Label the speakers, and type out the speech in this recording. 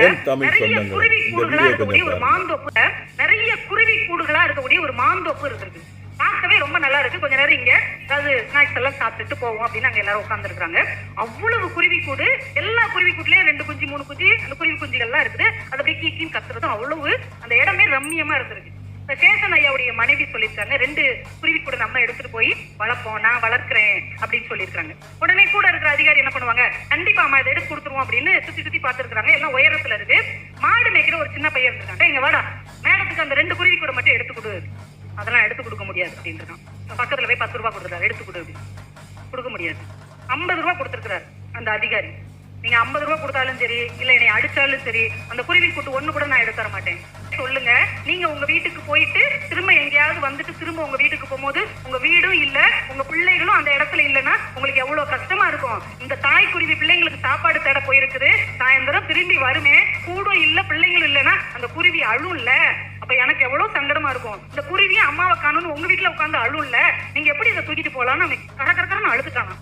Speaker 1: நிறைய குருவி கூடுகளா இருக்கக்கூடிய ஒரு மாந்தோப்புல நிறைய குருவி கூடுகளா இருக்கக்கூடிய ஒரு மாந்தோப்பு இருக்கு. பார்க்கவே ரொம்ப நல்லா இருக்கு. கொஞ்ச நேரம் இங்க அதாவது ஸ்நாக்ஸ் எல்லாம் சாப்பிட்டுட்டு போவோம் அப்படின்னு அங்க எல்லாரும் உட்கார்ந்து இருக்காங்க. அவ்வளவு குருவி கூடு, எல்லா குருவி கூட்டுலயும் 2 குஞ்சு 3 குஞ்சு அந்த குருவி குஞ்சுகள்லாம் இருக்குது. அது அப்படியே கீக்கின்னு கத்துறதும் அவ்வளவு அந்த இடமே ரம்மியமா இருந்திருக்கு. சேஷன் ஐயாவுடைய மனைவி சொல்லியிருக்காங்க, 2 குருவி கூட நம்ம எடுத்துட்டு போய் வளர்ப்போம், நான் வளர்க்கிறேன் அப்படின்னு சொல்லியிருக்காங்க. உடனே கூட இருக்கிற அதிகாரி என்ன பண்ணுவாங்க, கண்டிப்பா அம்மா இதை எடுத்து கொடுத்துருவோம் அப்படின்னு சுத்தி சுத்தி பார்த்துருக்காங்க. எல்லாம் உயரத்துல இருக்கு. மாடு மேய்க்கிற ஒரு சின்ன பையன் இருக்காங்க, எங்க வாடா மேடத்துக்கு அந்த 2 குருவி கூட மட்டும் எடுத்து கொடு. அதெல்லாம் எடுத்து கொடுக்க முடியாது அப்படின்னு இருக்கான். பக்கத்துல போய் 10 ரூபாய் கொடுத்துருக்காரு, எடுத்து கொடு அப்படின்னு. கொடுக்க முடியாது. 50 ரூபாய் கொடுத்துருக்காரு அந்த அதிகாரி. நீங்க 50 ரூபாய் கொடுத்தாலும் சரி, இல்ல என்னை அடிச்சாலும் சரி, அந்த குருவி கூட்டு ஒண்ணு கூட நான் எடுத்து தர மாட்டேன். சொல்லுங்க, நீங்க உங்க வீட்டுக்கு போயிட்டு திரும்ப எங்கேயாவது வந்துட்டு திரும்ப உங்க வீட்டுக்கு போகும்போது உங்க வீடும் இல்ல, உங்க பிள்ளைகளும் அந்த இடத்துல இல்லைன்னா உங்களுக்கு எவ்வளவு கஷ்டமா இருக்கும். இந்த தாய் குருவி பிள்ளைங்களுக்கு சாப்பாடு தேட போயிருக்குது, சாயந்தரம் திரும்பி வருமே, கூடும் இல்ல பிள்ளைங்களும் இல்லைன்னா அந்த குருவி அழும் இல்ல. அப்ப எனக்கு எவ்வளவு சங்கடமா இருக்கும். இந்த குருவியும் அம்மாவை காணும்னு உங்க வீட்டுல உட்காந்து அழும் இல்ல. நீங்க எப்படி இதை தூக்கிட்டு போலான்னு கரகரன்னு அழுதுட்டானா.